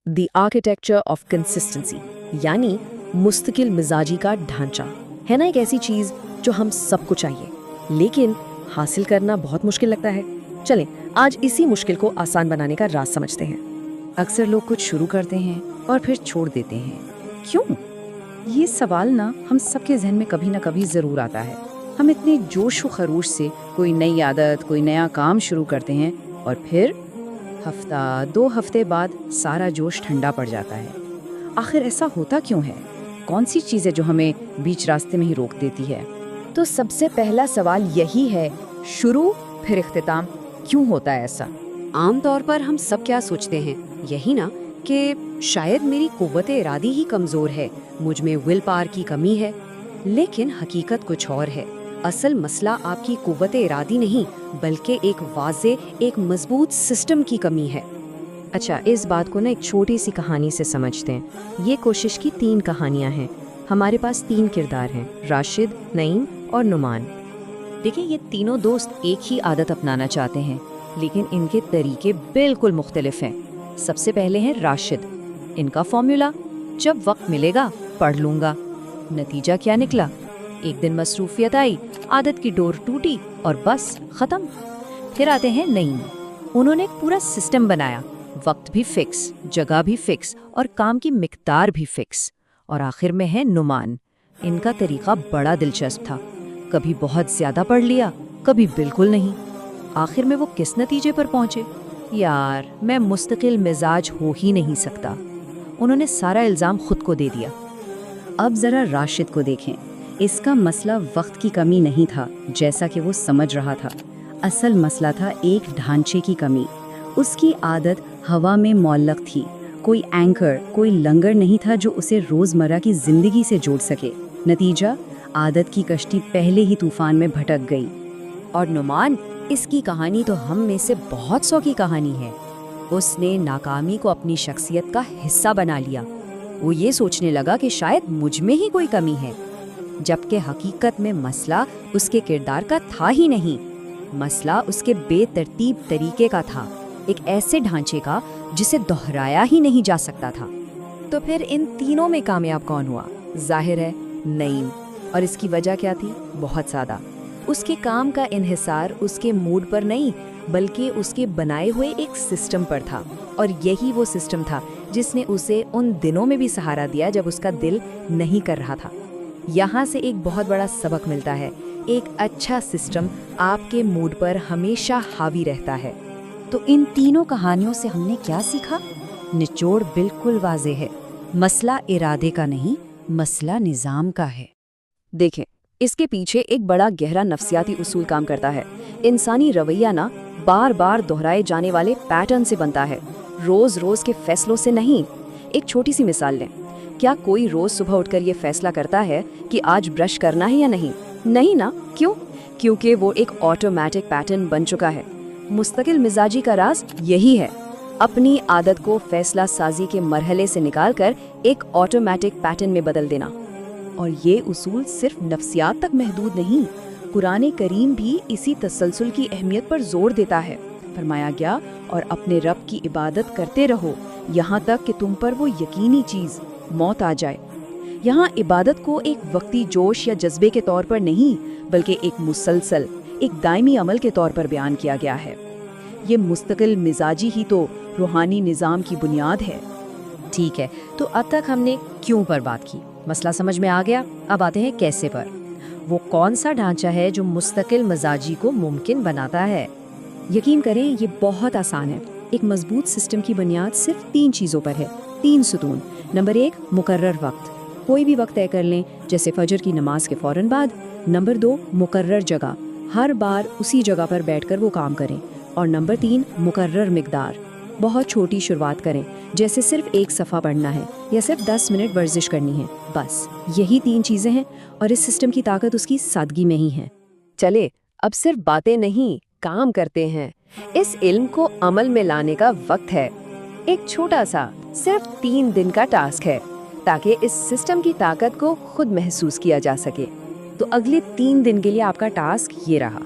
The architecture of consistency, यानी मुस्तकिल मिजाजी का ढांचा है ना, एक ऐसी चीज जो हम सबको चाहिए लेकिन हासिल करना बहुत मुश्किल लगता है। चलें आज इसी मुश्किल को आसान बनाने का राज समझते हैं। अक्सर लोग कुछ शुरू करते हैं और फिर छोड़ देते हैं, क्यों? ये सवाल ना हम सबके जहन में कभी ना कभी ज़रूर आता है। हम इतने जोश व खरोश से कोई नई आदत, कोई नया काम शुरू करते हैं और फिर हफ्ता 2 हफ्ते बाद सारा जोश ठंडा पड़ जाता है। आखिर ऐसा होता क्यों है? कौन सी चीज़ है जो हमें बीच रास्ते में ही रोक देती है? तो सबसे पहला सवाल यही है, शुरू फिर इख्तिताम, क्यों होता है ऐसा? आम तौर पर हम सब क्या सोचते हैं, यही ना कि शायद मेरी कुव्वत इरादी ही कमज़ोर है, मुझ में विल पावर की कमी है। लेकिन हकीकत कुछ और है। असल मसला आपकी कुव्वत इरादी नहीं बल्कि एक वाज़े, एक मजबूत सिस्टम की कमी है। अच्छा, इस बात को ना एक छोटी सी कहानी से समझते हैं। ये कोशिश की 3 कहानियाँ हैं। हमारे पास 3 किरदार हैं, राशिद, नईम और नुमान। देखिए, ये तीनों दोस्त एक ही आदत अपनाना चाहते हैं लेकिन इनके तरीके बिल्कुल मुख्तलिफ हैं। सबसे पहले हैं राशिद। इनका फॉर्मूला, जब वक्त मिलेगा पढ़ लूँगा। नतीजा क्या निकला? एक दिन मसरूफियत आई, आदत की डोर टूटी और बस ख़त्म। फिर आते हैं नईम। उन्होंने एक पूरा सिस्टम बनाया, वक्त भी फिक्स, जगह भी फिक्स और काम की मिकदार भी फिक्स। और आखिर में है नुमान। इनका तरीका बड़ा दिलचस्प था, कभी बहुत ज़्यादा पढ़ लिया, कभी बिल्कुल नहीं। आखिर में वो किस नतीजे पर पहुँचे? यार, मैं मुस्तकिल मिजाज हो ही नहीं सकता। उन्होंने सारा इल्ज़ाम खुद को दे दिया। अब ज़रा राशिद को देखें। इसका मसला वक्त की कमी नहीं था जैसा कि वो समझ रहा था। असल मसला था एक ढांचे की कमी। उसकी आदत हवा में मौल्लक थी। कोई एंकर, कोई लंगर नहीं था जो उसे रोज़मर्रा की ज़िंदगी से जोड़ सके। नतीजा, आदत की कश्ती पहले ही तूफान में भटक गई। और नुमान, इसकी कहानी तो हम में से बहुत सौ की कहानी है। उसने नाकामी को अपनी शख्सियत का हिस्सा बना लिया। वो ये सोचने लगा कि शायद मुझ में ही कोई कमी है, जबकि हकीकत में मसला उसके किरदार का था ही नहीं। मसला उसके बेतरतीब तरीके का था, एक ऐसे ढांचे का जिसे दोहराया ही नहीं जा सकता था। तो फिर इन तीनों में कामयाब कौन हुआ? जाहिर है नईम। और इसकी वजह क्या थी? बहुत सादा। उसके काम का इन्हिसार उसके मूड पर नहीं बल्कि उसके बनाए हुए एक सिस्टम पर था। और यही वो सिस्टम था जिसने उसे उन दिनों में भी सहारा दिया जब उसका दिल नहीं कर रहा था। यहाँ से एक बहुत बड़ा सबक मिलता है, एक अच्छा सिस्टम आपके मूड पर हमेशा हावी रहता है। तो इन तीनों कहानियों से हमने क्या सीखा? निचोड़ बिल्कुल वाज़े है, मसला इरादे का नहीं, मसला निज़ाम का है। देखें, इसके पीछे एक बड़ा गहरा नफ्सियाती उसूल काम करता है। इंसानी रवैया ना बार बार दोहराए जाने वाले पैटर्न से बनता है, रोज रोज के फैसलों से नहीं। एक छोटी सी मिसाल लें, क्या कोई रोज सुबह उठकर ये फैसला करता है कि आज ब्रश करना है या नहीं? नहीं ना। क्यों? क्योंकि वो एक ऑटोमेटिक पैटर्न बन चुका है। मुस्तकिल मिजाजी का राज यही है, अपनी आदत को फैसला साजी के मरहले से निकालकर एक ऑटोमेटिक पैटर्न में बदल देना। और ये उसूल सिर्फ नफ्सियात तक महदूद नहीं, कुरान करीम भी इसी तसलसल की अहमियत पर जोर देता है। फरमाया गया, और अपने रब की इबादत करते रहो यहाँ तक कि तुम पर वो यकीनी चीज़ मौत आ जाए। यहाँ इबादत को एक वक्ती जोश या जज्बे के तौर पर नहीं बल्कि एक मुसलसल, एक दायमी अमल के तौर पर बयान किया गया है। ये मुस्तकिल मिजाजी ही तो रूहानी निज़ाम की बुनियाद है। ठीक है, तो अब तक हमने क्यों पर बात की, मसला समझ में आ गया। अब आते हैं कैसे पर। वो कौन सा ढांचा है जो मुस्तकिल मिजाजी को मुमकिन बनाता है? यकीन करें, ये बहुत आसान है। एक मजबूत सिस्टम की बुनियाद सिर्फ 3 चीज़ों पर है, 3 सुतून। नंबर 1, मुकर्रर वक्त। कोई भी वक्त तय कर लें, जैसे फजर की नमाज के फ़ौरन बाद। नंबर 2, मुकर्रर जगह, हर बार उसी जगह पर बैठकर वो काम करें। और नंबर 3, मुकर्रर मिकदार, बहुत छोटी शुरुआत करें, जैसे सिर्फ 1 सफ़ा पढ़ना है या सिर्फ 10 मिनट वर्जिश करनी है। बस यही 3 चीज़ें हैं और इस सिस्टम की ताकत उसकी सादगी में ही है। चले, अब सिर्फ बातें नहीं, काम करते हैं। इस इल्म को अमल में लाने का वक्त है। एक छोटा सा, सिर्फ 3 दिन का टास्क है, ताकि इस सिस्टम की ताकत को खुद महसूस किया जा सके। तो अगले 3 दिन के लिए आपका टास्क ये रहा।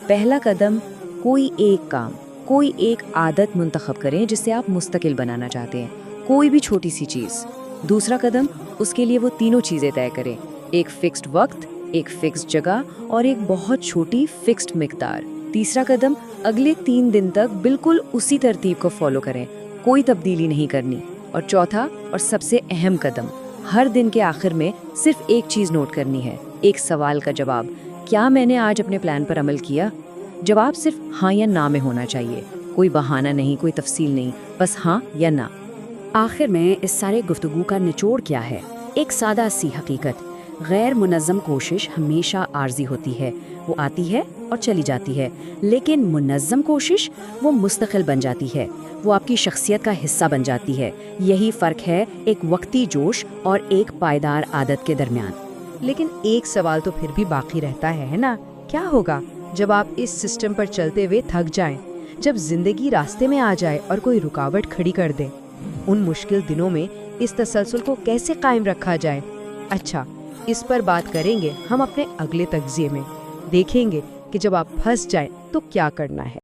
पहला कदम, कोई एक काम, कोई एक आदत मुंतखब करें जिसे आप मुस्तकिल बनाना चाहते हैं। कोई भी छोटी सी चीज़। दूसरा कदम, उसके लिए वो तीनों चीज़ें तय करें, एक फिक्स्ड वक्त, एक फिक्स्ड जगह और एक बहुत छोटी फिक्स्ड मिकदार। तीसरा कदम, अगले 3 दिन तक बिल्कुल उसी तरतीब को फॉलो करें, कोई तब्दीली नहीं करनी। और चौथा और सबसे अहम कदम, हर दिन के आखिर में सिर्फ एक चीज़ नोट करनी है, एक सवाल का जवाब। क्या मैंने आज अपने प्लान पर अमल किया? जवाब सिर्फ हाँ या ना में होना चाहिए, कोई बहाना नहीं, कोई तफसील नहीं, बस हाँ या ना। आखिर में इस सारे गुफ्तगू का निचोड़ क्या है? एक सादा सी हकीकत, गैर मुनज़्ज़म कोशिश हमेशा आर्जी होती है, वो आती है और चली जाती है, लेकिन मुनज़्ज़म कोशिश वो मुस्तकिल बन जाती है, वो आपकी शख्सियत का हिस्सा बन जाती है। यही फ़र्क है एक वक्ती जोश और एक पायदार आदत के दरमियान। लेकिन एक सवाल तो फिर भी बाकी रहता है ना, क्या होगा जब आप इस सिस्टम पर चलते हुए थक जाएं, जब जिंदगी रास्ते में आ जाए और कोई रुकावट खड़ी कर दे? उन मुश्किल दिनों में इस तसलसल को कैसे कायम रखा जाए? अच्छा, इस पर बात करेंगे हम अपने अगले तग़ज़िये में। देखेंगे कि जब आप फंस जाएं तो क्या करना है।